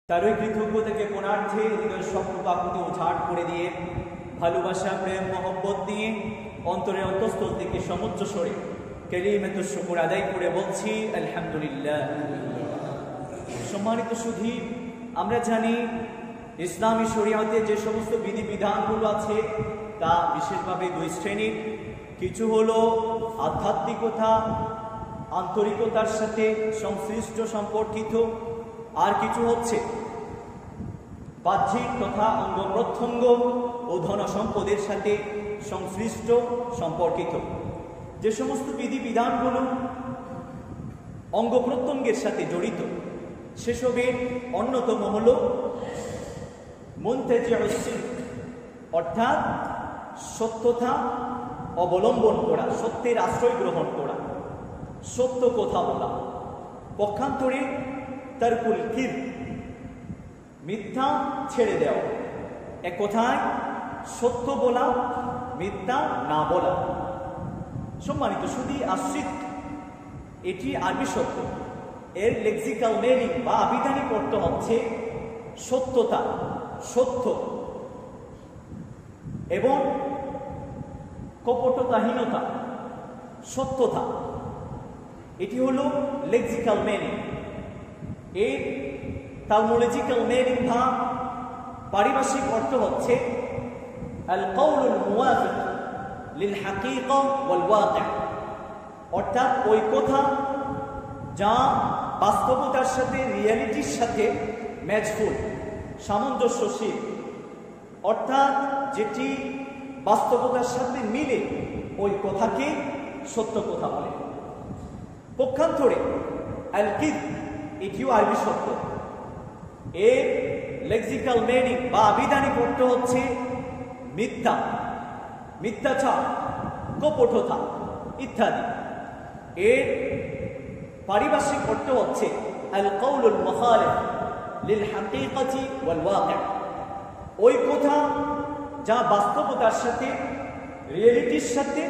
তারই কৃতজ্ঞতাকে পুনার্থে হৃদয়ের স্বপ্ন কাকুতি উঝাট করে দিয়ে ভালোবাসা প্রেম মহব্বত নিয়ে অন্তরের অন্তঃস্থল থেকে সমুচ্চ স্বরে কালিমাতুশ শুকর আদায় করে বলছি আলহামদুলিল্লাহ। সম্মানিত সুধী, আমরা জানি ইসলামী শরিয়াতে যে সমস্ত বিধিবিধানগুলো আছে তা বিশেষভাবে দুই শ্রেণীর। কিছু হলো আধ্যাত্মিকতা, আন্তরিকতার সাথে সংশ্লিষ্ট সম্পর্কিত, আর কিছু হচ্ছে বাহ্যিক তথা অঙ্গ প্রত্যঙ্গ ও ধন সম্পদের সাথে সংশ্লিষ্ট সম্পর্কিত। যে সমস্ত বিধিবিধানগুলো অঙ্গ প্রত্যঙ্গের সাথে জড়িত সেসবের অন্যতম হল মুনতাজিউস সিদক, অর্থাৎ সত্যতা অবলম্বন করা, সত্যের আশ্রয় গ্রহণ করা, সত্য কথা বলা। পক্ষান্তরে তারকুল কিযব, মিথ্যা ছেড়ে দেওয়া। এক কথায় সত্য বলা, মিথ্যা না বলা। সম্মানিত সুধী, আসিদক এটি আরবি শব্দ। এর লেক্সিক্যাল মিনিং বা আবিধানিক অর্থ হচ্ছে সত্যতা, সত্য এবং কপটতাহীনতা, সত্যতা। এটি হলো লেক্সিক্যাল মিনিং। এর টার্মোলজিক্যাল মিনিং বা পারিভাষিক অর্থ হচ্ছে আল কাউলুল মুওয়াফিক লিল হাকিকা ওয়াল ওয়াকি', অর্থাৎ ওই কথা যা বাস্তবতার সাথে, রিয়ালিটির সাথে ম্যাচফুল, সামঞ্জস্যশীল, অর্থাৎ যেটি বাস্তবতার সাথে মিলে ওই কথাকে সত্য কথা বলে। পক্ষান্তরে আল কিযব এটিও আরবি শব্দ। এর লেক্সিক্যাল মিনিং বা আবিধানিক অর্থ হচ্ছে মিথ্যা, মিথ্যাচার, কপটতা ইত্যাদি। এর পারিভাষিক অর্থ হচ্ছে আল কাউলুল মুখালিফ লিল হাকিকাতি ওয়াল ওয়াকি', ওই কথা যা বাস্তবতার সাথে, রিয়েলিটির সাথে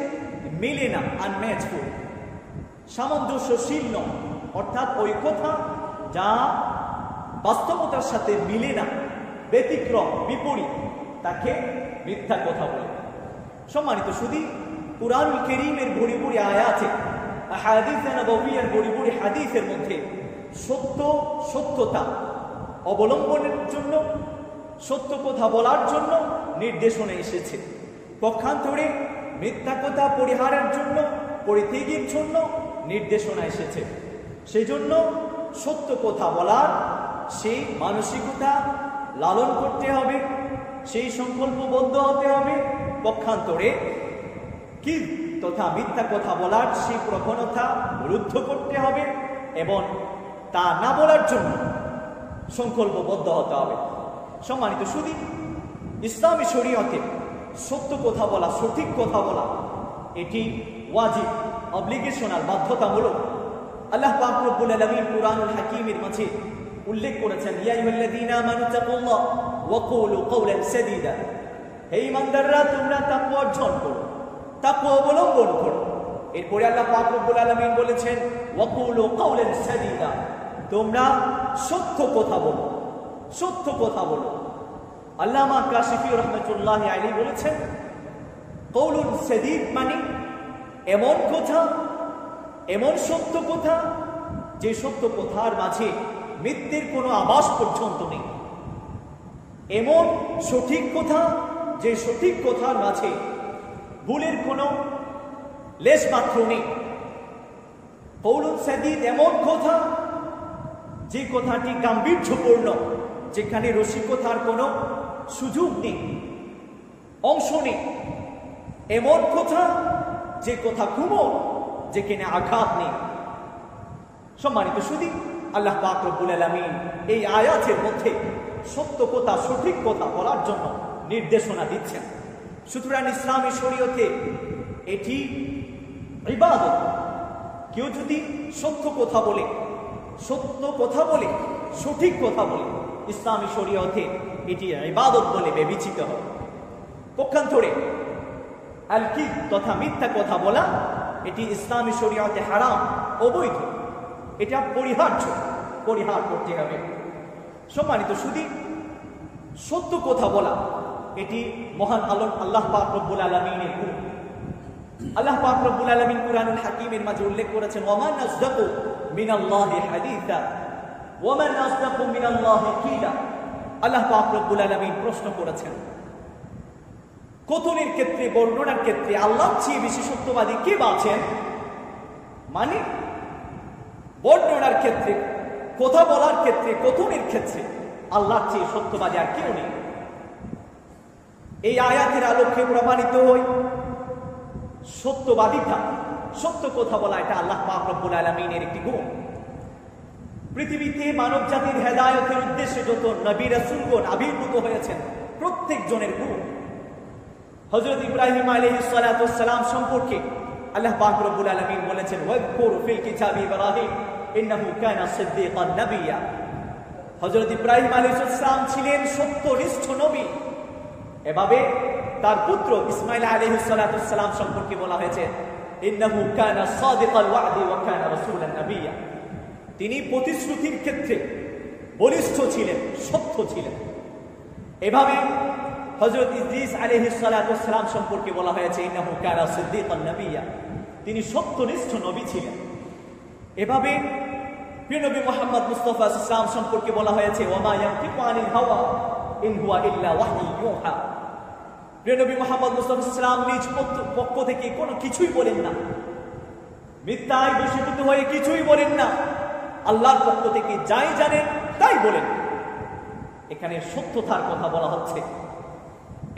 মিলে না, আনম্যাচফুল, সামঞ্জস্যশীল নয়। অর্থাৎ ওই কথা যা বাস্তবতার সাথে মিলে না, ব্যতিক্রম, বিপরীত, তাকে মিথ্যা কথা বলে। সম্মানিত সুধী, কুরআনুল কারীমের ভরি ভরি আয়াতে, আহাদিসে নববিয়ার ভরি ভরি হাদিসের মধ্যে সত্য, সত্যতা অবলম্বনের জন্য, সত্য কথা বলার জন্য নির্দেশনা এসেছে। পক্ষান্তরে মিথ্যা কথা পরিহারের জন্য, পরিত্যাগের জন্য নির্দেশনা এসেছে। সেজন্য সত্য কথা বলার সেই মানসিকতা লালন করতে হবে, সেই সংকল্পবদ্ধ হতে হবে। পক্ষান্তরে কিযব তথা মিথ্যা কথা বলার সেই প্রবণতা রুদ্ধ করতে হবে এবং তা না বলার জন্য সংকল্পবদ্ধ হতে হবে। সম্মানিত সুধী, ইসলামী শরীয়তে সত্য কথা বলা, সঠিক কথা বলা এটি ওয়াজিব, অব্লিগেশনাল, বাধ্যতামূলক। আল্লাহ পাক রব্বুল আলামিন কুরআনুল হাকীমের মাঝে উল্লেখ করেছেন, ইয়া আইয়ুহাল্লাযীনা আমানু তাকুল্লাহ ওয়া কুলু কাওলান সাদীদা, হে ঈমানদাররা তোমরা তাকওয়া অর্জন করো, তাকওয়া অবলম্বন করো। এরপরে আল্লাহ পাক রব্বুল আলামিন বলেছেন ওয়া কুলু কাওলান সাদীদা, তোমরা সত্য কথা বলো, সত্য কথা বলো। আল্লামা কাশিফি রাহমাতুল্লাহি আলাইহি বলেছেন কাওলুন সাদীদ মানে এমন কথা, এমন সত্য কথা যে সত্য কথার মাঝে মিথ্যের কোনো আভাস পর্যন্ত নেই, এমন সঠিক কথা যে সঠিক কথার মাঝে ভুলের কোনো লেশ মাত্র নেই। কাওলুন সাদীদ এমন কথা যে কথাটি গাম্ভীর্যপূর্ণ, যেখানে রসিকতার কোনো সুযোগ নেই, অংশ নেই। এমন কথা যে কথা কোমল, যেখানে আঘাত নেই। সম্মানিত সুধী, আল্লাহ পাক রব্বুল আলামিন এই আয়াতের মধ্যে সত্য কথা, সঠিক কথা বলার জন্য নির্দেশনা দিচ্ছেন। সুতরাং ইসলামী শরীয়তে এটি ইবাদত। কেউ যদি সত্য কথা বলে, সত্য কথা বলে, সঠিক কথা বলে, ইসলামী শরীয়তে এটি ইবাদত বলে বিবেচিত হবে। পক্ষান্তরে আল কিযব তথা মিথ্যা কথা বলা এটি ইসলামী শরীয়তে হারাম, অবৈধ। এটা পরিহার্য, পরিহার করতে হবে। সম্মানিত শুধু সত্য কথা বলা এটি মহান আল্লাহ পাক রব্বুল আলামিনের গুণ। আল্লাহ পাক রব্বুল আলামিন কুরআনুল হাকীমের মাঝে উল্লেখ করেছেন, ওয়ামান আসদাকু মিনাল্লাহি হাদীসা ওয়ামান আসদাকু মিনাল্লাহি কিলা। আল্লাহ পাক রব্বুল আলামিন প্রশ্ন করেছেন, কথনের ক্ষেত্রে, বর্ণনার ক্ষেত্রে আল্লাহর চেয়ে বেশি সত্যবাদী কে আছেন? মানে বর্ণনার ক্ষেত্রে, কথা বলার ক্ষেত্রে, কথনের ক্ষেত্রে আল্লাহর চেয়ে সত্যবাদী আর কেউ নেই। এই আয়াতের আলোকে প্রমাণিত হই সত্যবাদিতা, সত্য কথা বলা এটা আল্লাহ পাক রব্বুল আলামিনের একটি গুণ। পৃথিবীতে মানব জাতির হেদায়েতের উদ্দেশ্যে যত নবী রাসূলগণ আবির্ভূত হয়েছেন প্রত্যেক জনের গুণ। হযরত ইব্রাহিম আলাইহিস সালাতু ওয়াস সালাম সম্পর্কে আল্লাহ পাক রব্বুল আলামিন বলেছেন, ওয়াযকুর ফিল কিতাবি ইব্রাহিম ইন্নাহু কানা সিদ্দীকান নাবিয়্যা। হযরত ইব্রাহিম আলাইহিস সালাম ছিলেন সত্যনিষ্ঠ নবী। এভাবে তার পুত্র ইসমাঈল আলাইহিস সালাতু ওয়াস সালাম সম্পর্কে বলা হয়েছে, ইন্নাহু কানা সাদিকাল ওয়াদি ওয়া কানা রাসূলান নাবিয়্যা। তিনি প্রতিশ্রুতির ক্ষেত্রে বলিষ্ঠ ছিলেন, সত্য ছিলেন। এভাবে হযরত ইদ্রিস আলাইহিস সালাতু ওয়াস সালাম সম্পর্কে বলা হয়েছে, ইন্নাহু কানা সিদ্দীকান নাবিয়্যা। তিনি সত্যনিষ্ঠ নবী ছিলেন। এভাবে প্রিয় নবী মুহাম্মদ মুস্তাফা সাল্লাল্লাহু আলাইহি ওয়াসাল্লাম সম্পর্কে বলা হয়েছে, ওয়ামা ইয়ানতিকু আনিল হাওয়া ইন হুয়া ইল্লা ওয়াহয়ু ইউহা। প্রিয় নবী মুহাম্মদ মুস্তাফা সাল্লাল্লাহু আলাইহি ওয়াসাল্লাম নিজ পক্ষ থেকে কোনো কিছুই বলেন না, মিথ্যায় বশীভূত হয়ে কিছুই বলেন না, আল্লাহর পক্ষ থেকে যাই জানেন তাই বলেন। এখানে সত্যতার কথা বলা হচ্ছে,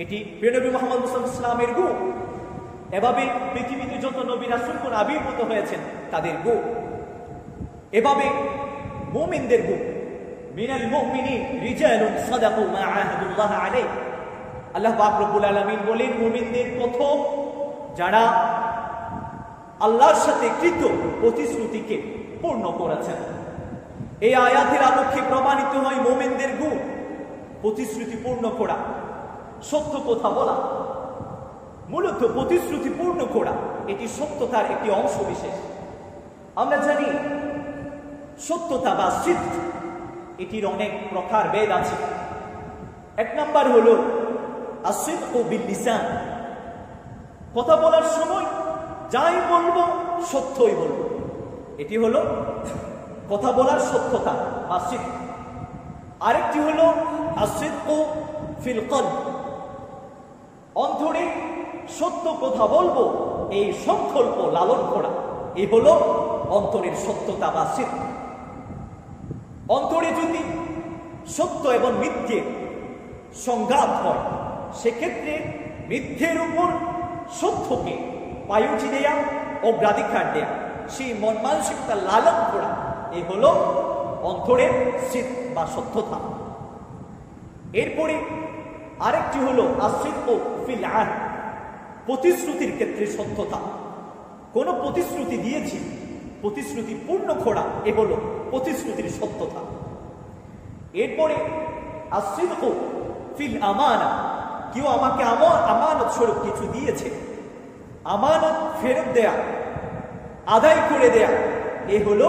এটি প্রিয় নবী মুহাম্মদ মুস্তাফা সাল্লাল্লাহু আলাইহি ওয়াসাল্লামের গুণ। এভাবে পৃথিবীতে যত নবী রাসূলগণ আবির্ভূত হয়েছেন তাদের গুণ। এভাবে মুমিনদের গুণ, মিনাল মুমিনিন রিজালুন সাদাকু মা আহাদুল্লাহ আলাইহি। আল্লাহ পাক রব্বুল আলামিন বলেন, মুমিনদের প্রথম যারা আল্লাহর সাথে কৃত প্রতিশ্রুতিকে পূর্ণ করেছেন। এই আয়াতের আলোকে প্রমাণিত হয় মুমিনদের গুণ প্রতিশ্রুতি পূর্ণ করা, সত্য কথা বলা। মূলত প্রতিশ্রুতি পূর্ণ করা এটি সত্যতার একটি অংশ বিশেষ। আমরা জানি সত্যতা বা সিদ্ক এটির অনেক প্রকার ভেদ আছে। এক নাম্বার হলো আসিদকু বিল লিসান, কথা বলার সময় যাই বলবো সত্যই বলবো, এটি হলো কথা বলার সত্যতা বা সিদ্ক। আরেকটি হলো আসিদকু ফিল কলব, অন্তরে সত্য কথা বলবো এই সংকল্প লালন করা, এই হলো অন্তরের সত্যতা বা সিদ্ক। অন্তরে যদি সত্য এবং মিথ্যের সংঘাত হয়, সেক্ষেত্রে মিথ্যের উপর সত্যকে পায়ুচি দেয়া, অগ্রাধিকার দেয়া, সেই মন মানসিকতা লালন করা, এই হলো অন্তরের সিদ্ক বা সত্যতা। এরপরে আরেকটি হলো আসিদকু ফিল আহদ, প্রতিশ্রুতির ক্ষেত্রে সত্যতা। কোন প্রতিশ্রুতি দিয়েছি, প্রতিশ্রুতি পূর্ণ করা, এ হলো প্রতিশ্রুতির সত্যতা। এরপরে আসিদকু ফিল আমানা, কেউ আমাকে আমানত স্বরূপ কিছু দিয়েছে, আমানত ফেরত দেয়া, আদায় করে দেয়া, এ হলো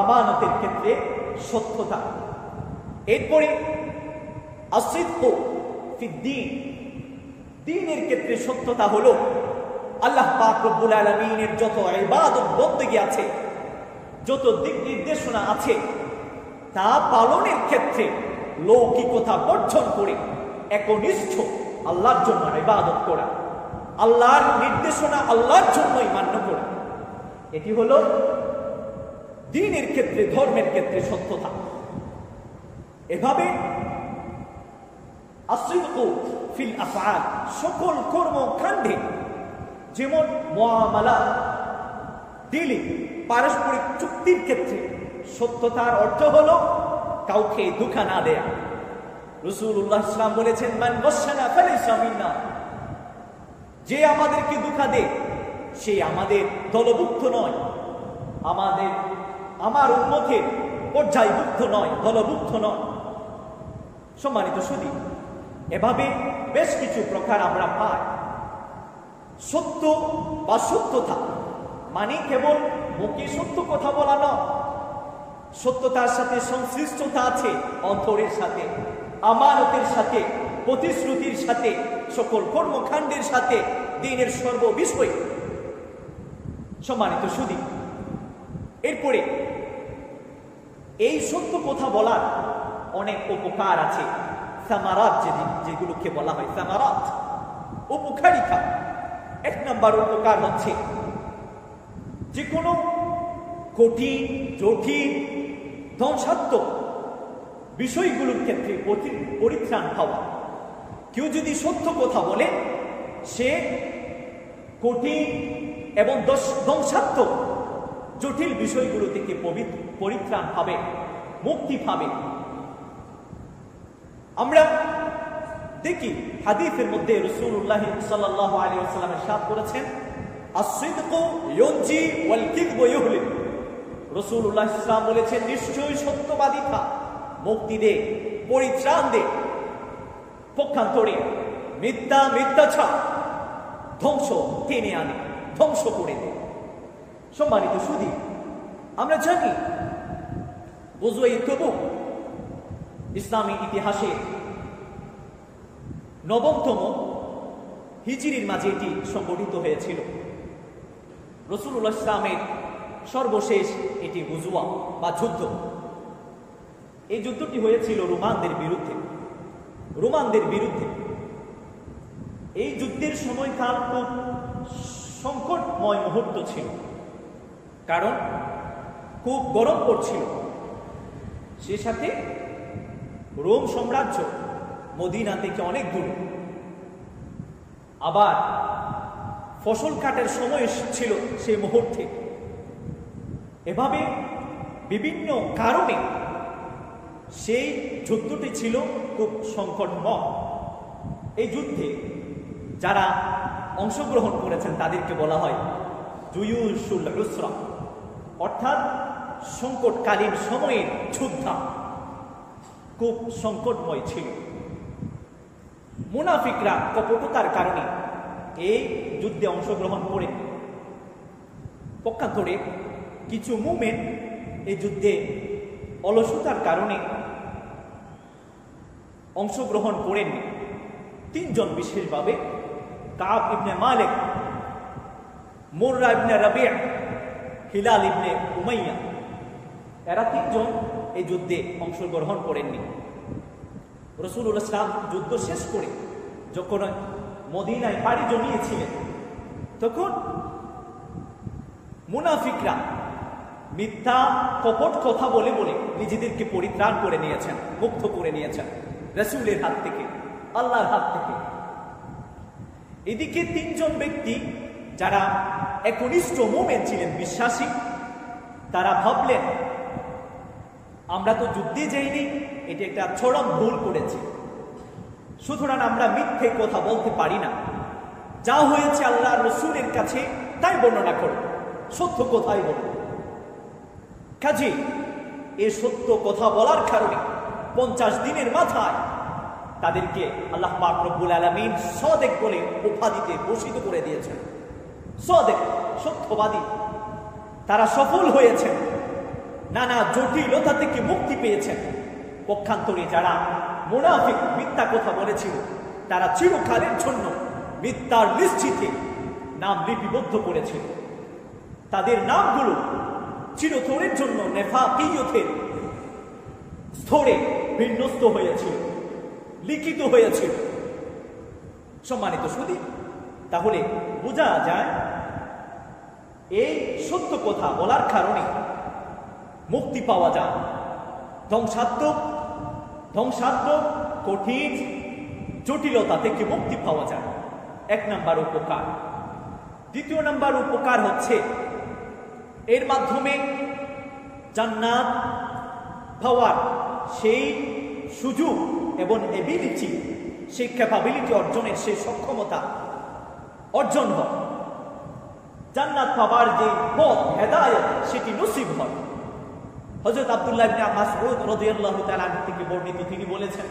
আমানতের ক্ষেত্রে সত্যতা। এরপরে আসিদকু ফিদ দ্বীন, দ্বীনের ক্ষেত্রে সত্যতা হলো আল্লাহ পাক রব্বুল আলামিনের যত ইবাদত বন্দেগী আছে, যত দিক নির্দেশনা আছে, তা পালনের ক্ষেত্রে লৌকিকতা বর্জন করে একনিষ্ঠ আল্লাহর জন্য ইবাদত করা, আল্লাহর নির্দেশনা আল্লাহর জন্যই মান্য করা, এটি হলো দ্বীনের ক্ষেত্রে, ধর্মের ক্ষেত্রে সত্যতা। এভাবে আসিদকু ফিল আফআল, সকল কর্মকাণ্ডে, যেমন মুআমালাত, ডিলিং, পারস্পরিক চুক্তির ক্ষেত্রে সত্যতার অর্থ হলো কাউকে ধোঁকা না দেয়া। রাসূলুল্লাহ সাল্লাল্লাহু আলাইহি ওয়াসাল্লাম বলেছেন, মান গাশশানা ফালাইসা মিন্না, যে আমাদেরকে ধোঁকা দেয় সে আমাদের দলভুক্ত নয়, আমার উম্মতের পর্যায়ভুক্ত নয়, দলভুক্ত নয়। সম্মানিত সুধী, এভাবে বেশ কিছু প্রকার আমরা পাই। সত্য বা সত্যতা মানে কেবল মুখে সত্য কথা বলা নয়, সত্যতার সাথে সংশ্লিষ্টতা আছে অন্তরের সাথে, আমানতের সাথে, প্রতিশ্রুতির সাথে, সকল কর্মকাণ্ডের সাথে, দিনের সর্ববিষয়। সম্মানিত সুধী, এরপরে এই সত্য কথা বলার অনেক উপকার আছে। সামারাত, যেগুলোকে বলা হয় সামারাত, উপকারিতা। এক নম্বর উপকার হচ্ছে যে কোনো কঠিন, জটিল, ধ্বংসাত্মক বিষয়গুলোর ক্ষেত্রে পরিত্রাণ পাওয়া। কেউ যদি সত্য কথা বলে, সে কঠিন এবং ধ্বংসাত্মক জটিল বিষয়গুলো থেকে পরিত্রাণ পাবে, মুক্তি পাবে। আমরা দেখি হাদিসের মধ্যে রাসূলুল্লাহ সাল্লাল্লাহু আলাইহি ওয়াসাল্লাম ইরশাদ করেছেন, আস-সিদকু ইউনজি ওয়াল কিযবু ইউহলিক। রাসূলুল্লাহ সাল্লাল্লাহু আলাইহি ওয়াসাল্লাম বলেছেন, নিশ্চয়ই সত্যবাদিতা মুক্তি দেয়, পরিত্রাণ দেয়। পক্ষান্তরে মিথ্যাচার ধ্বংস টেনে আনে, ধ্বংস করে দেয়। সম্মানিত সুধী, আমরা জানি গজওয়ে তাবুক ইসলামী ইতিহাসে নবমতম হিজরির মাঝে এটি সংগঠিত হয়েছিল। রাসূলুল্লাহ ইসলামের সর্বশেষ এটি গুজওয়া বা যুদ্ধ। এই যুদ্ধটি হয়েছিল রোমানদের বিরুদ্ধে। এই যুদ্ধের সময়কাল খুব সংকটময় মুহূর্ত ছিল, কারণ খুব গরম পড়ছিল। সে সাথে রোম সাম্রাজ্য মদিনা থেকে অনেক দূরে, আবার ফসল কাটার সময় ছিল সেই মুহূর্তে। এভাবে বিভিন্ন কারণে সেই যুদ্ধটি ছিল খুব সংকটময়। এই যুদ্ধে যারা অংশগ্রহণ করেছেন তাদেরকে বলা হয় জুয়ুশুল উসরা, অর্থাৎ সংকটকালীন সময়ের যোদ্ধা। খুব সংকটময় ছিল। মুনাফিকরা কপটতার কারণে এই যুদ্ধে অংশগ্রহণ করেন। পক্ষান্তরে কিছু মুমিন এই যুদ্ধে অলসতার কারণে অংশগ্রহণ করেননি। তিনজন বিশেষভাবে, কাব ইবনে মালিক, মুররা ইবনে রাবি', হিলাল ইবনে উমাইয়া, এরা তিনজন এই যুদ্ধে অংশগ্রহণ করেননি। রাসূলুল্লাহ সাল্লাল্লাহু আলাইহি ওয়াসাল্লাম যুদ্ধ শেষ করে যখন মদিনায় পাড়ি জমিয়েছিলেন, তখন মুনাফিকরা মিথ্যা কপট কথা বলে নিজেদেরকে পরিত্রাণ করে নিয়েছেন, মুক্ত করে নিয়েছেন রাসূলের হাত থেকে, আল্লাহর হাত থেকে। এদিকে তিনজন ব্যক্তি যারা একনিষ্ঠ মুমিন ছিলেন, বিশ্বাসী, তারা ভাবলেন আমরা তো যুদ্ধে যাইনি, এটা একটা চরম ভুল করেছি, সুতরাং আমরা মিথ্যে কথা বলতে পারি না। যা হয়েছে আল্লাহর রাসূলের কাছে তাই বর্ণনা করো, সত্য কথাই বলো। কাজে এই সত্য কথা বলার কারণে 50 দিনের মাথায় তাদেরকে আল্লাহ পাক রব্বুল আলামিন সাদেক বলে উপাধিতে ভূষিত করে দিয়েছেন। সাদেক, সত্যবাদী। তারা সফল হয়েছেন, নানা জটিলতা থেকে মুক্তি পেয়েছেন। পক্ষান্তরে যারা মুনাফিক, মিথ্যা কথা বলেছিল, তারা চিরকালের জন্য মিথ্যার লিস্টিতে নাম লিপিবদ্ধ করেছিল। তাদের নামগুলো চিরতরের জন্য নেফাকিয়তের স্তরে বিন্যস্ত হয়েছিল, লিখিত হয়েছিল। সম্মানিত সুধী, তাহলে বোঝা যায় এই সত্য কথা বলার কারণে মুক্তি পাওয়া যায়, ধ্বংসাত্মক কঠিন জটিলতা থেকে মুক্তি পাওয়া যায়। এক নাম্বার উপকার। দ্বিতীয় নাম্বার উপকার হচ্ছে এর মাধ্যমে জান্নাত পাওয়ার সেই সুযোগ এবং এবিলিটি, সেই ক্যাপাবিলিটি অর্জনের সেই সক্ষমতা অর্জন হয়। জান্নাত পাওয়ার যে পথ, হেদায়েত, সেটি নসিব হয়। হযরত আব্দুল্লাহ ইবনে মাসউদ রাদিয়াল্লাহু তাআলা থেকে বর্ণিত, তিনি বলেছেন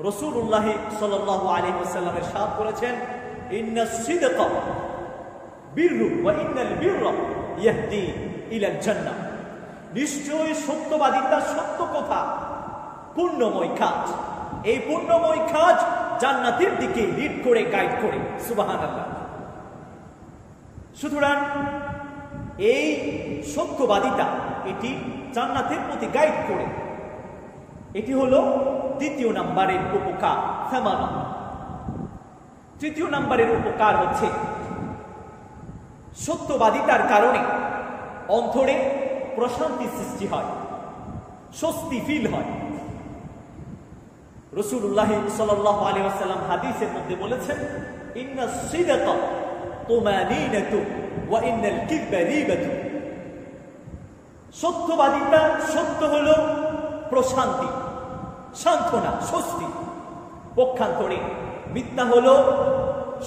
রাসূলুল্লাহ সাল্লাল্লাহু আলাইহি ওয়াসাল্লাম ইরশাদ করেছেন, ইন্নাস সিদকা বিররু ওয়া ইন্নাল বিররা ইয়াহদি ইলাল জান্নাহ। নিশ্চয়ই সত্যবাদিতা সত্য কথা পুণ্যময় কাজ। এই পুণ্যময় কাজ জান্নাতের দিকে লিড করে, গাইড করে। সুবহানাল্লাহ। সুতরাং এই সত্যবাদিতা এটি জান্নাতের প্রতি গাইড করে। এটি হলো দ্বিতীয় নাম্বারের উপকার। সামানা। তৃতীয় নাম্বারের উপকার হচ্ছে সত্যবাদিতার কারণে অন্তরে প্রশান্তি সৃষ্টি হয়, স্বস্তি ফিল হয়। রাসূলুল্লাহ সাল্লাল্লাহু আলাইহি ওয়াসাল্লাম হাদিসের মধ্যে বলেছেন, ইন্নাস সিদকা তুমানিনাতু ওয়া ইন্নাল কিযবা রিবাতু। সত্যবাদিতা, সত্য হলো প্রশান্তি, সান্ত্বনা, স্বস্তি। পক্ষান্তরে মিথ্যা হলো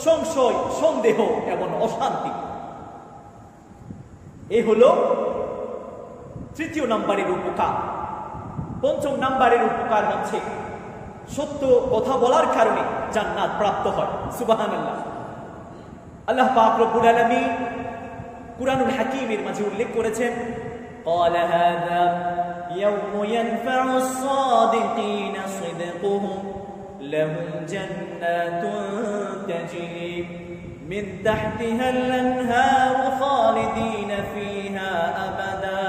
সংশয়, সন্দেহ এবং অশান্তি। এ হলো তৃতীয় নাম্বারের উপকার। পঞ্চম নাম্বারের উপকার হচ্ছে সত্য কথা বলার কারণে জান্নাত প্রাপ্ত হয়। সুবহানাল্লাহ। আল্লাহ পাক রব্বুল আলামিন কুরআনুল হাকীমের মাঝে উল্লেখ করেছেন, قال هذا يوم ينفع الصادقين صدقهم لهم جنات تجري من تحتها الأنهار خالدين فيها أبدا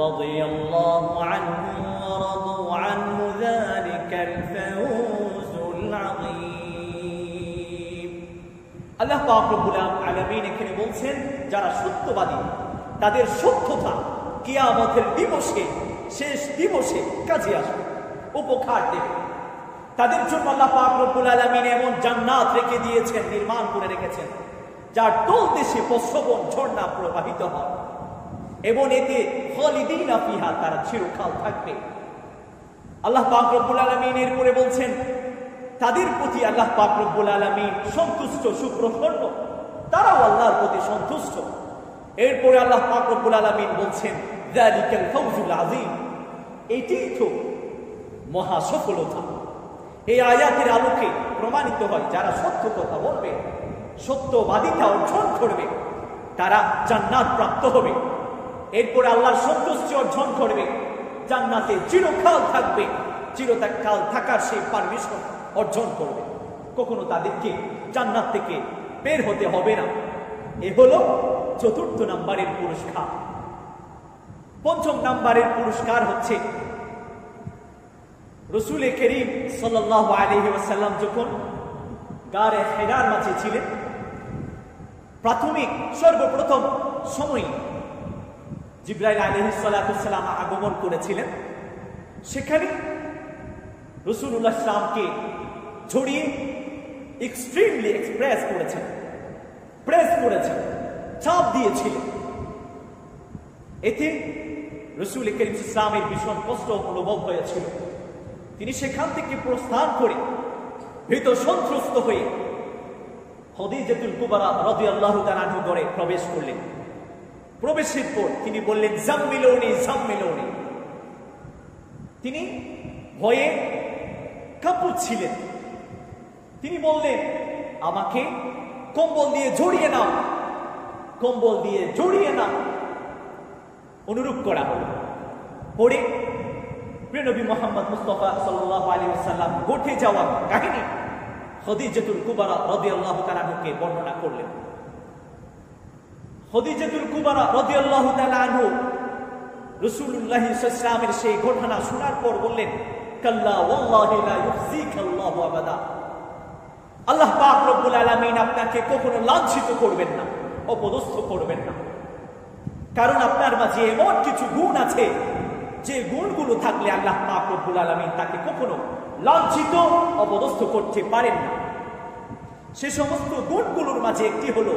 رضي الله عنهم ورضوا عنه ذلك الفوز العظيم। আল্লাহ পাক রব্বুল আলামিন এখানে বলছেন, যারা সত্যবাদী তাদের সত্যতা কিয়ামতের দিবসে, শেষ দিবসে কাজে আসবে, উপকার দেবে। তাদের জন্য আল্লাহ পাক রব্বুল আলামিন এমন জান্নাত রেখে দিয়েছেন, নির্মাণ করে রেখেছেন, যার তলদেশে প্রস্রবণ ঝর্ণা প্রবাহিত হয় এবং এতে খালিদিনা ফিহা, তারা চিরকাল থাকবে। আল্লাহ পাক রব্বুল আলামিন এরপরে বলছেন, তাদের প্রতি আল্লাহ পাক রব্বুল আলামিন সন্তুষ্ট, সুপ্রসন্ন, তারাও আল্লাহর প্রতি সন্তুষ্ট। এরপরে আল্লাহ পাক রব্বুল আলামিন বলছেন, যালিকাল ফাওজুল আযীম, এটাই তো মহা সফলতা। এই আয়াতের আলোকে প্রমাণিত হয়, যারা সত্য কথা বলবে, সত্যবাদিতা অর্জন করবে, তারা জান্নাত প্রাপ্ত হবে। এরপরে আল্লাহর সন্তুষ্টি অর্জন করবে, জান্নাতে চিরকাল থাকবে, চিরকাল থাকার সেই পারমিশন অর্জন করবে। কখনো তাদেরকে জান্নাত থেকে বের হতে হবে না। এ হলো চতুর্থ নাম্বারের পুরস্কার। পঞ্চম নাম্বারের পুরস্কার হচ্ছে রাসূল করিম সাল্লাল্লাহু আলাইহি ওয়াসাল্লাম যখন গারে হিরার মাঝে ছিলেন, প্রাথমিক সর্বপ্রথম সময়ে জিবরাইল আলাইহিস সালাতু ওয়াস সালাম আগমন করেছিলেন। সেখানে রাসূলুল্লাহ সাল্লামকে ছড়িয়ে এক্সট্রিমলি এক্সপ্রেস করেছেন, প্রেস করেছেন, চাপ দিয়েছিলেন। এতে রাসূল করিম সাল্লাল্লাহু আলাইহি ওয়াসাল্লামের ভীষণ কষ্ট অনুভব হয়েছিল। তিনি সেখান থেকে প্রস্থান করে ভীত সন্ত্রস্ত হয়ে খাদিজাতুল কুবরা রাদিয়াল্লাহু তাআলা আনহা ঘরে প্রবেশ করলেন। প্রবেশের পর তিনি বললেন, জাম্মিলুনি জাম্মিলুনি। তিনি ভয়ে কাঁপুচ্ছিলেন। তিনি বললেন, আমাকে কম্বল দিয়ে জড়িয়ে নাও, কম্বল দিয়ে জড়িয়ে নাও। অনুরূপ করা হল। পরে প্রিয় নবী মুহাম্মদ মুস্তাফা সাল্লাল্লাহু আলাইহি ওয়াসাল্লাম ঘটে যাওয়া কাহিনী খাদিজাতুল কুবরা রাদিয়াল্লাহু তাআলা আনহাকে বর্ণনা করলেন। খাদিজাতুল কুবরা রাদিয়াল্লাহু তাআলা আনহা রাসূলুল্লাহ সাল্লাল্লাহু আলাইহি ওয়াসাল্লামের সেই ঘটনা শোনার পর বললেন, কাল্লা ওয়াল্লাহি লা ইউখজিকাল্লাহু আবাদা। আল্লাহ পাক রব্বুল আলামিন আপনাকে কখনো লাঞ্ছিত করবেন না, অপদস্থ করবেন না। কারণ আপনার মাঝে এমন কিছু গুণ আছে, যে গুণগুলো থাকলে আল্লাহ পাক রব্বুল আলামিন তাকে কখনো লাঞ্ছিত, অপদস্থ করতে পারেন না। সে সমস্ত গুণগুলোর মাঝে একটি হলো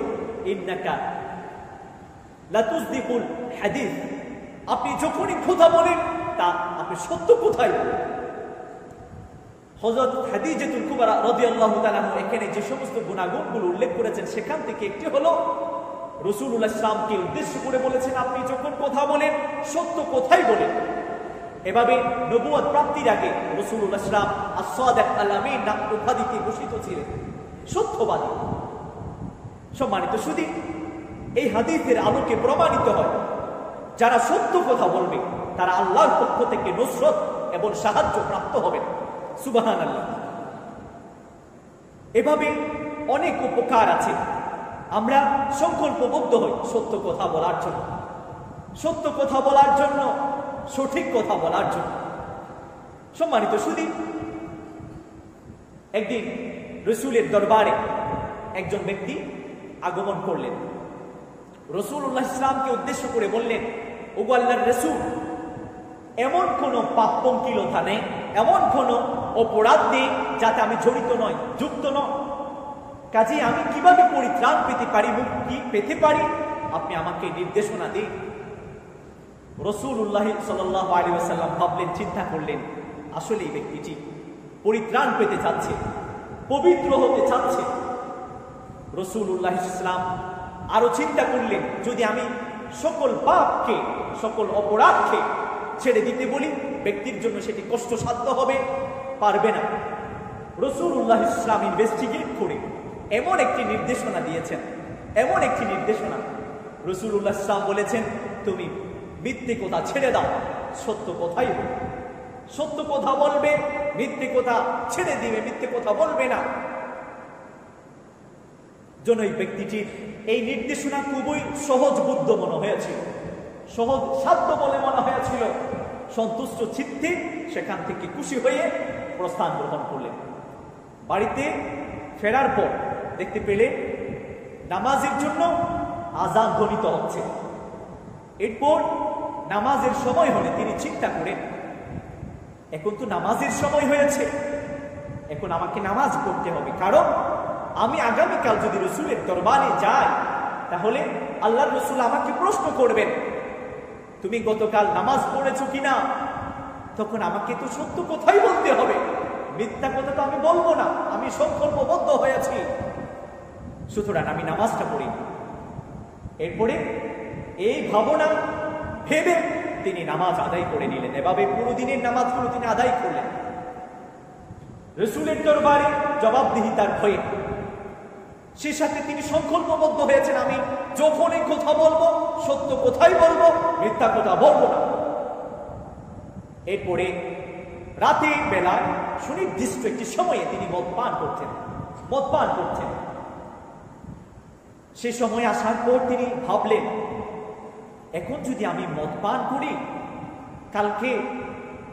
ইন্নাকা লা তুসদিকুল হাদিস। আপনি যখনই কথা বলেন তা আপনি সত্য কথাই বলেন। হযরত খাদিজাতুল কুবরা রাদিয়াল্লাহু তাআলা এখানে যে সমস্ত গুণাগুণগুলো উল্লেখ করেছেন, সেখান থেকে একটি হলো রাসূলুল্লাহ সাল্লাল্লাহু আলাইহি ওয়াসাল্লামকে উদ্দেশ্য করে বলেছেন, আপনি যখন কথা বলেন সত্য কথাই বলেন। এভাবে নবুয়ত প্রাপ্তির আগে রাসূলুল্লাহ সাল্লাল্লাহু আলাইহি ওয়াসাল্লাম আস-সাদিক আল-আমিন নাম উপাধিতে ভূষিত ছিলেন, সত্যবাদী। সম্মানিত সুধী, এই হাদিসের আলোকে প্রমাণিত হয় যারা সত্য কথা বলবে তারা আল্লাহর পক্ষ থেকে নুসরত এবং সাহায্য প্রাপ্ত হবেন। সুবহানাল্লাহ। এভাবে অনেক উপকার আছে। আমরা সংকল্পবদ্ধ হই সত্য কথা বলার জন্য, সত্য কথা বলার জন্য, সঠিক কথা বলার জন্য। সম্মানিত সুধী, একদিন রসুলের দরবারে একজন ব্যক্তি আগমন করলেন। রাসূলুল্লাহ ইসলামকে উদ্দেশ্য করে বললেন, ওগো আল্লাহর রাসূল, এমন কোন পাপপঙ্কিলতা নেই, এমন কোন অপরাধ নেই যাতে আমি জড়িত নয়, যুক্ত নয়, কাজে আমি কিভাবে পরিত্রাণ পেতে পারি, মুক্তি পেতে পারি, আপনি আমাকে নির্দেশনা দিন। রাসূলুল্লাহ সাল্লাল্লাহু আলাইহি ওয়াসাল্লাম ভাবলেন, চিন্তা করলেন, আসলে এই ব্যক্তিটি পরিত্রাণ পেতে চাচ্ছে, পবিত্র হতে চাচ্ছে। রাসূলুল্লাহ ইসলাম আরো চিন্তা করলেন, যদি আমি সকল পাপকে, সকল অপরাধকে ছেড়ে দিতে বলি, ব্যক্তির জন্য সেটি কষ্টসাধ্য হবে, পারবে না। রাসূলুল্লাহ ইসলাম ইনভেস্টিগেট করে এমন একটি নির্দেশনা দিয়েছেন, এমন একটি নির্দেশনা। রাসূলুল্লাহ ইসলাম বলেছেন, তুমি মিথ্যে কথা ছেড়ে দাও, সত্য কথাই বলবে, সত্য কথা বলবে, মিথ্যে কথা ছেড়ে দিবে, মিথ্যে কথা বলবে না। জনৈক ব্যক্তিটির এই নির্দেশনা খুবই সহজ বুদ্ধ মনে হয়েছিল, সহজ সাধ্য বলে মনে হয়েছিল। সন্তুষ্ট চিত্তে সেখান থেকে খুশি হয়ে প্রস্থান গ্রহণ করলেন। বাড়িতে ফেরার পর দেখতে পেলে নামাজের জন্য আযান ধ্বনিত হচ্ছে। এরপর নামাজের সময় হলে তিনি চিন্তা করেন, এখন তো নামাজের সময় হয়েছে, এখন আমাকে নামাজ পড়তে হবে, কারণ আমি আগামীকাল যদি রসুলের দরবারে যাই তাহলে আল্লাহর রসুল আমাকে প্রশ্ন করবেন, তুমি গতকাল নামাজ পড়েছো কিনা? তখন আমাকে তো সত্য কথাই বলতে হবে, মিথ্যা কথা তো আমি বলবো না, আমি সংকল্পবদ্ধ হয়েছি, সুতরাং আমি নামাজটা পড়ি। এরপরে এই ভাবনা ভেবে তিনি নামাজ আদায় করে নিলেন। এভাবে পুরো দিনের নামাজগুলো তিনি আদায় করলেন। রসুলের দরবারে জবাবদিহিতার ভয়ে সে সাথে তিনি সংকল্পবদ্ধ হয়েছেন, আমি যখনই কথা বলবো সত্য কথাই বলবো, মিথ্যা কথা বলবো না। এরপরে রাতের বেলায় সুনির্দিষ্ট একটি সময়ে তিনি মদ পান করতেন। সে সময় আসার পর তিনি ভাবলেন, এখন যদি আমি মদ পান করি, কালকে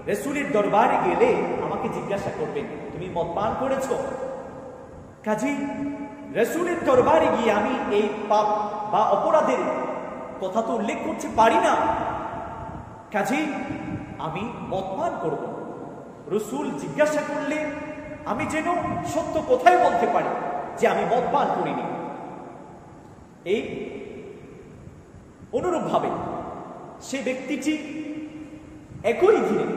রাসূলের দরবারে গেলে আমাকে জিজ্ঞাসা করবেন, তুমি মদ পান করেছো? কাজেই রাসূলের দরবারে গিয়ে আমি এই পাপ বা অপরাধের কথা তো উল্লেখ করতে পারি না, কাজেই আমি মদ পান করব। রাসূল জিজ্ঞাসা করলে আমি যেন সত্য কথাই বলতে পারি যে আমি মদ পান করিনি। এই অনুরূপভাবে সে ব্যক্তিটি একই দিনে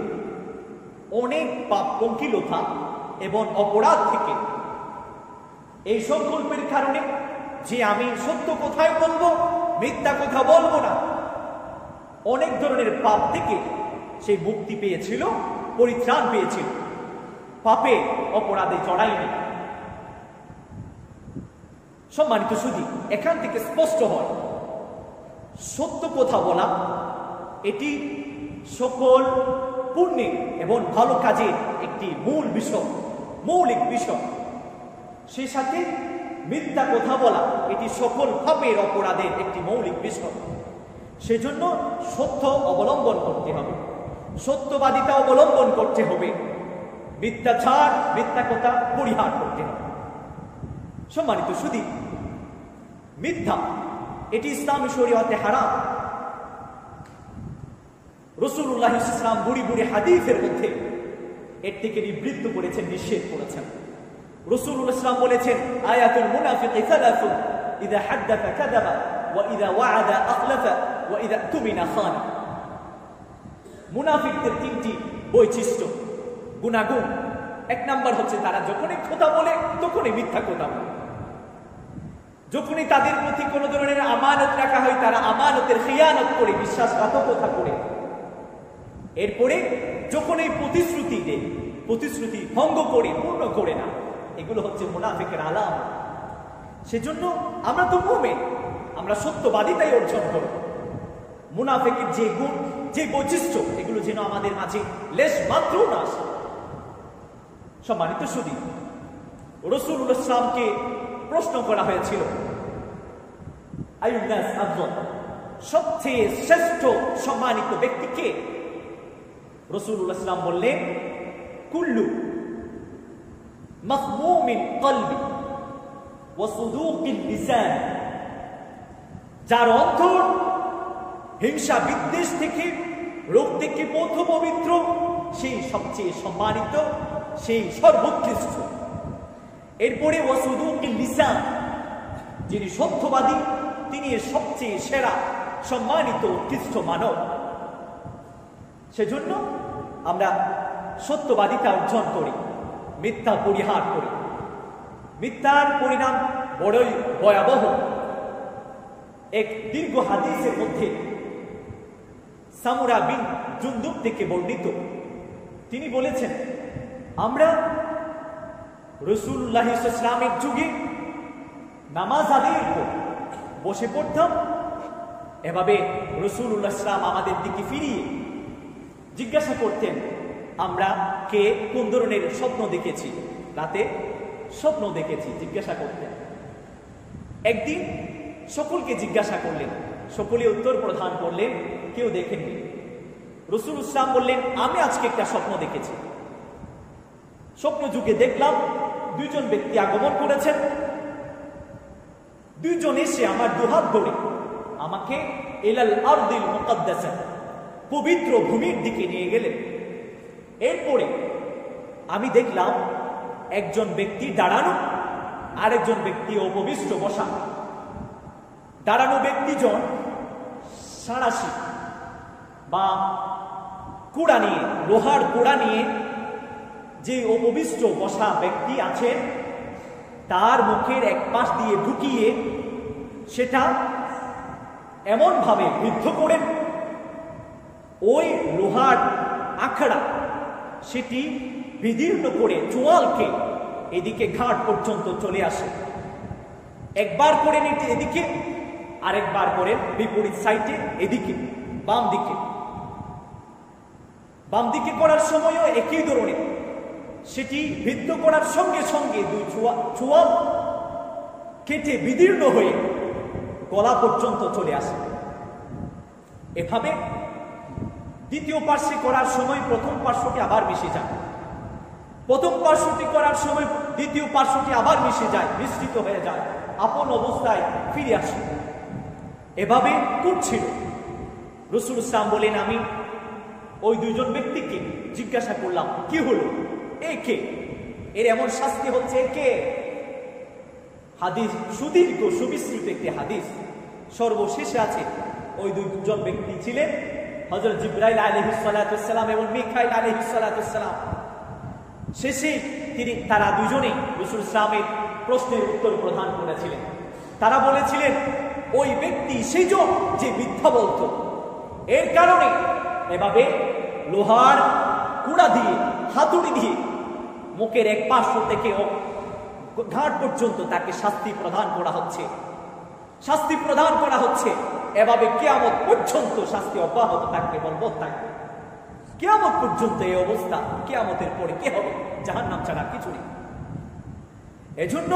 অনেক পাপ পঙ্কিলতা এবং অপরাধ থেকে এই সংকল্পের কারণে যে আমি সত্য কথাই বলবো, মিথ্যা কথা বলবো না, অনেক ধরনের পাপ থেকে সে মুক্তি পেয়েছিল, পরিত্রাণ পেয়েছিল, পাপে অপরাধে জড়ায়নি। সম্মানিত সুধী, এখান থেকে স্পষ্ট হয় সত্য কথা বলা এটি সকল পুণ্যের এবং ভালো কাজের একটি মৌলিক বিষয়। সে সাথে মিথ্যা কথা বলা এটি সকল পাপের অপরাধের একটি মৌলিক বিষয়। সেজন্য সত্য অবলম্বন করতে হবে, সত্যবাদিতা অবলম্বন করতে হবে, মিথ্যাচার, মিথ্যা কথা পরিহার করতে হবে। সম্মানিত সুধী, মিথ্যা এটি ইসলামী শরীয়তে হারাম। রাসূলুল্লাহ ইসলাম বুড়ি বুড়ি হাদিসের মধ্যে এর থেকে নিবৃত্ত করেছেন, নিষেধ করেছেন। রাসূলুল্লাহ ইসলাম বলেছেন, আয়াতুল মুনাফিকি সালাসুন, ইযা হাদাসা কাযাবা ওয়া ইযা ওয়া'আদা আখলাফা ওয়া ইযা তুমিনা খানা। মুনাফিকদের তিনটি বৈশিষ্ট্য, গুণাগুণ। এক নাম্বার হচ্ছে তারা যখনই কথা বলে তখনই মিথ্যা কথা বলে। যখনই তাদের প্রতি কোনো ধরনের আমানত রাখা হয় তারা আমানতের খিয়ানত করে, বিশ্বাসঘাতকতা করে। এরপরে যখনই প্রতিশ্রুতি দেয়, প্রতিশ্রুতি ভঙ্গ করে, পূর্ণ করে না। এগুলো হচ্ছে মুনাফিকের আলামত। সেজন্য আমরা তো মুমিন, আমরা সত্যবাদিতাই অর্জন করব। মুনাফিকের যে গুণ, যে বৈশিষ্ট্য, এগুলো যেন আমাদের মাঝে লেশ মাত্র না আসে। সম্মানিত সুধী, রাসূলুল্লাহ সাল্লাল্লাহু আলাইহি ওয়াসাল্লামকে প্রশ্ন করা হয়েছিল, আইয়ুন নাস আফদল, সবচেয়ে শ্রেষ্ঠ সম্মানিত ব্যক্তি কে? রাসূলুল্লাহ সাল্লাল্লাহু আলাইহি ওয়াসাল্লাম বললেন, কুল্লু মাহমুমিন কলবি ওয়া সুদুকিল লিসান, যার অন্তর হিংসা বিদ্বেষ থেকে, রোগ থেকে পবিত্র, সেই সবচেয়ে সম্মানিত, সেই সর্বোৎকৃষ্ট। এরপরে ওয়া সুদুকিল লিসান, যিনি সত্যবাদী, তিনি সবচেয়ে সেরা, সম্মানিত, উৎকৃষ্ট মানব। সেজন্য আমরা সত্যবাদিতা অর্জন করি, মিথ্যা পরিহার করি। মিথ্যার পরিণাম বড়ই ভয়াবহ। এক দীর্ঘ হাদিসের মধ্যে সামুরা বিন জুনদুব থেকে বর্ণিত, তিনি বলেছেন, আমরা রাসূলুল্লাহ সাল্লাল্লাহু আলাইহি ওয়াসাল্লামের যুগে নামাজ আদায়ের পর বসে পড়তাম। এভাবে রাসূলুল্লাহ সাল্লাল্লাহু আলাইহি ওয়াসাল্লাম আমাদের দিকে ফিরিয়ে জিজ্ঞাসা করতেন, আমরা কে কোন ধরনের স্বপ্ন দেখেছি, রাতে স্বপ্ন দেখেছি, জিজ্ঞাসা করতেন। একদিন সকলকে জিজ্ঞাসা করলেন, সকলে উত্তর প্রদান করলেন, কেউ দেখেননি। রাসূলুল্লাহ সাল্লাল্লাহু আলাইহি ওয়াসাল্লাম বললেন, আমি আজকে একটা স্বপ্ন দেখেছি। স্বপ্ন যুগে দেখলাম দুইজন ব্যক্তি আগমন করেছেন। দুইজন এসে আমার দুহাত ধরে আমাকে ইলাল আরদিল মুকাদ্দাসা, পবিত্র ভূমির দিকে নিয়ে গেলেন। এরপরে আমি দেখলাম একজন ব্যক্তি দাঁড়ানো, আরেকজন ব্যক্তি উপবিষ্ট বসা। দাঁড়ানো ব্যক্তিজন সাঁড়াশি বা কুড়া নিয়ে, লোহার কুড়া নিয়ে, যে উপবিষ্ট বসা ব্যক্তি আছেন তার মুখের এক পাশ দিয়ে ঢুকিয়ে সেটা এমন ভাবে বিদ্ধ করেন, ওই লোহার আখড়া সেটি বিদীর্ণ করে চোয়ালকে এদিকে ঘাট পর্যন্ত চলে আসে। একবার করে নিতে এদিকে, আরেকবার করে বিপরীত সাইডে এদিকে, বাম দিকে। বাম দিকে করার সময়ও একই ধরনের, সেটি বিদ্ধ করার সঙ্গে সঙ্গে দুই চোয়াল কেটে বিদীর্ণ হয়ে গলা পর্যন্ত চলে আসে। এভাবে দ্বিতীয় পার্শ্বে করার সময় প্রথম পার্শ্বটি আবার মিশে যায়, প্রথম পার্শ্বটি করার সময় দ্বিতীয় পার্শ্বটি আবার মিশে যায়, মিশ্রিত হয়ে যায়, আপন অবস্থায় ফিরে আসে। এভাবে করছিল। রাসূলুল্লাহ সাল্লাল্লাহু আলাইহি ওয়াসাল্লাম বলেন, আমি ওই দুইজন ব্যক্তিকে জিজ্ঞাসা করলাম, কি হলো, এ কে, এর এমন শাস্তি হচ্ছে, কে? হাদিস সুদীর্ঘ সুবিস্তৃত একটি হাদিস। সর্বশেষে আছে ওই দুইজন ব্যক্তি ছিলেন হযরত জিবরাইল আলাইহিস সালাতু ওয়াস সালাম এবং মিকাইল আলাইহিস সালাতু ওয়াস সালাম। শেষে তারা দুজনেই রাসূল সাল্লাল্লাহু আলাইহি ওয়াসাল্লামের প্রশ্নের উত্তর প্রদান করেছিলেন। তারা বলেছিলেন, ওই ব্যক্তি সেইজন যে মিথ্যা বলতো, এর কারণে এভাবে লোহার কুড়া দিয়ে, হাতুড়ি দিয়ে মুখের এক পার্শ্ব থেকে ঘাট পর্যন্ত তাকে শাস্তি প্রদান করা হচ্ছে, শাস্তি প্রদান করা হচ্ছে। এভাবে কিয়ামত পর্যন্ত শাস্তি অব্যাহত থাকবে, বলবৎ থাকবে কিয়ামত পর্যন্ত। এই অবস্থা, কিয়ামতের পরে কি হবে? জাহান্নাম ছাড়া কিছু নেই। এজন্য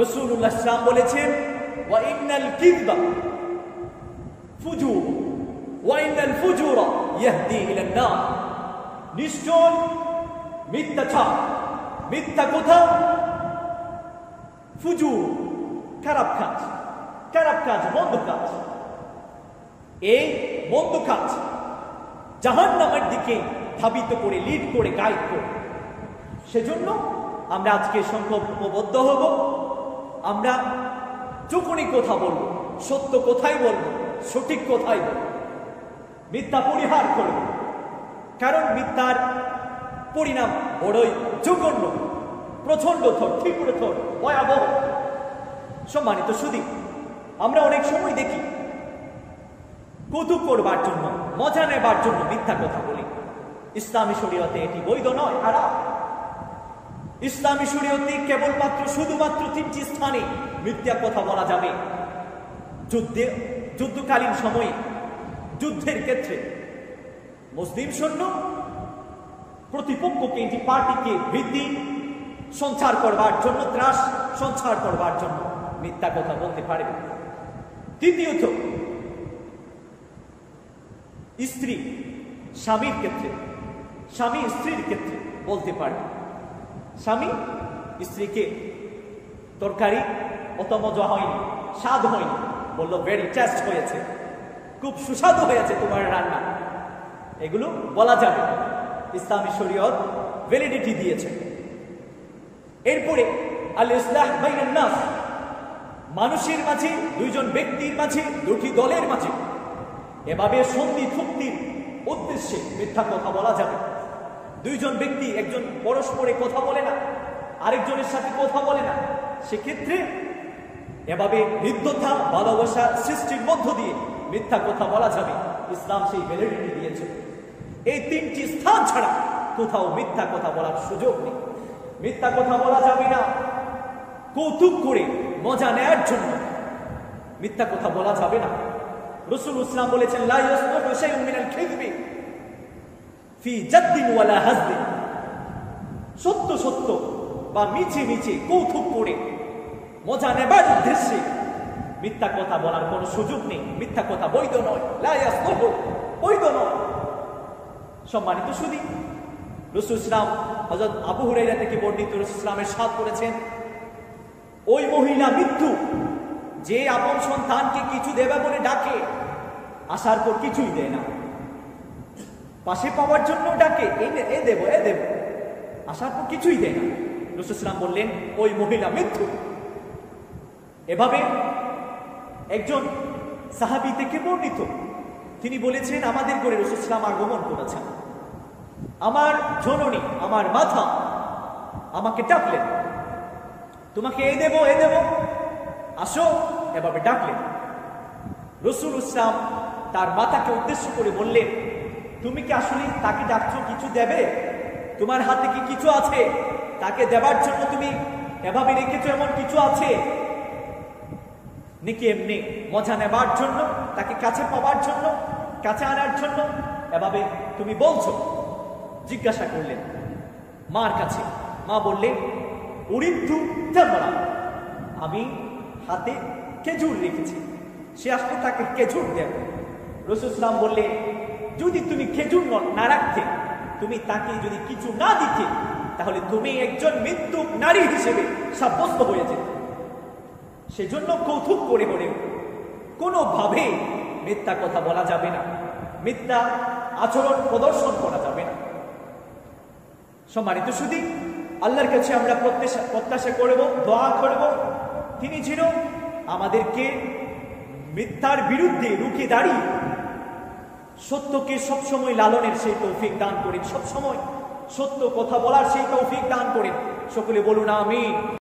রাসূলুল্লাহ সাল্লাল্লাহু আলাইহি ওয়াসাল্লাম বলেছেন, ওয়া ইন্নাল কিযবা ফুজুর ওয়া ইন্নাল ফুজুরা ইয়াহদি ইলান নার, নিশ্চয় মিথ্যাচার, মিথ্যা কথা, ফুজুর খারাপ কাজ, খারাপ কাজ, মন্দ কাজ, এই মন্দ কাজ জাহান্নামের দিকে ধাবিত করে, লিড করে, গাইড করে। সেজন্য আমরা আজকে সংকল্পবদ্ধ হব, আমরা যখনই কথা বলবো সত্য কথাই বলবো, সঠিক কথাই বলবো, মিথ্যা পরিহার করব। কারণ মিথ্যার পরিণাম বড়ই জঘন্য, প্রচন্ডতর, তীব্রতর, ভয়াবহ। সম্মানিত সুধী, আমরা অনেক সময় দেখি কৌতুক করবার জন্য, মজা নেবার জন্য মিথ্যা কথা বলি। ইসলামী শরীয়তে এটি বৈধ নয়, হারাম। ইসলামী শরীয়তে কেবলমাত্র শুধুমাত্র 3টি স্থানে মিথ্যা কথা বলা যাবে। যুদ্ধকালীন সময়ে যুদ্ধের ক্ষেত্রে মুসলিম সৈন্য প্রতিপক্ষকে, এটি পার্টিকে ভীতি সঞ্চার করবার জন্য, ত্রাস সঞ্চার করবার জন্য মিথ্যা কথা বলতে পারবে। তৃতীয়ত, স্ত্রী স্বামীর ক্ষেত্রে, স্বামী স্ত্রীর ক্ষেত্রে বলতে পারবে। স্বামী স্ত্রীকে তরকারি অত মজা হয়নি, স্বাদ হয়নি, বললো ভেরি টেস্ট হয়েছে, খুব সুস্বাদু হয়েছে তোমার রান্না, এগুলো বলা যাবে। ইসলামী শরীয়ত ভ্যালিডিটি দিয়েছে। এরপরে আল ইসলাহ বাইনান নাস, মানুষের মাঝে, দুইজন ব্যক্তির মাঝে, দুটি দলের মাঝে এভাবে সন্ধি চুক্তির উদ্দেশ্যে মিথ্যা কথা বলা যাবে। দুইজন ব্যক্তি, একজন পরস্পরে কথা বলে না, আরেকজনের সাথে কথা বলে না, সেক্ষেত্রে এভাবে হৃদ্যতা, ভালোবাসা সৃষ্টির মধ্য দিয়ে মিথ্যা কথা বলা যাবে। ইসলাম সেই ভ্যালিডিটি দিয়েছে। এই তিনটি স্থান ছাড়া কোথাও মিথ্যা কথা বলার সুযোগ নেই। মিথ্যা কথা বলা যাবে না কৌতুক করে, মজা নেয়ার জন্য মিথ্যা কথা বলা যাবে না। রাসূল ইসলাম বলেছেন, লা ইয়াসলুহু শাইউন মিনাল কিযবি ফি জাদ্দিন ওয়ালা হাজদিন, সত্য সত্য বা মিছে মিছে কৌতুক করে মজা নেবার উদ্দেশ্যে মিথ্যা কথা বলার কোনো সুযোগ নেই। মিথ্যা কথা বৈধ নয়, লা ইয়াসলুহু, বৈধ নয়। সম্মানিত সুধী, রাসূল ইসলাম হযরত আবু হুরায়রা থেকে বর্ণিত, রাসূল ইসলামের সাথ করেছেন, ওই মহিলা মৃত্যু যে আপন সন্তানকে কিছু দেবে বলে ডাকে, আসার পর কিছুই দেয় না, পাশে পাওয়ার জন্য ডাকে, এ দেব এ দেব, আসার পর কিছুই দেয় না। রাসূল ইসলাম বললেন, ওই মহিলা মৃত্যু। এভাবে একজন সাহাবী থেকে বর্ণিত, তিনি বলেছেন, আমাদের ঘরে রাসূল ইসলাম আগমন করেছেন, আমার জননী, আমার মাথা আমাকে ডাকলেন, তোমাকে এ দেব এ দেব, আসো, এভাবে ডাকলেন। রাসূল ইসলাম তার মাতাকে উদ্দেশ্য করে বললেন, তুমি কি আসলে তাকে ডাকছো, কিছু দেবে? তোমার হাতে কি কিছু আছে তাকে দেবার জন্য? তুমি এভাবে রেখেছো, এমন কিছু আছে নাকি এমনি মজা নেবার জন্য, তাকে কাছে পাওয়ার জন্য, কাছে আনার জন্য এভাবে তুমি বলছো? জিজ্ঞাসা করলেন মার কাছে। মা বললেন, উরিদ্দু তামরা, আমি হাতে খেজুর রেখেছি, সে আসলে তাকে খেজুর দেব। রাসূল ইসলাম বললেন, যদি তুমি খেজুর না রাখতে, তুমি তাকে যদি কিছু না দিতে, তাহলে তুমি একজন মৃত্যু নারী হিসেবে সাব্যস্ত হয়ে যেত। সেজন্য কৌতুক করে হলেও কোনোভাবে মিথ্যা কথা বলা যাবে না, মিথ্যা আচরণ প্রদর্শন করা যাবে না। সম্মানিত সুধী, আল্লাহর কাছে আমরা প্রত্যাশা করব, দোয়া করব, তিনি যেন আমাদেরকে মিথ্যার বিরুদ্ধে রুখে দাঁড়িয়ে সত্যকে সবসময় লালনের সেই তৌফিক দান করেন, সবসময় সত্য কথা বলার সেই তৌফিক দান করেন। সকলে বলুন আমিন।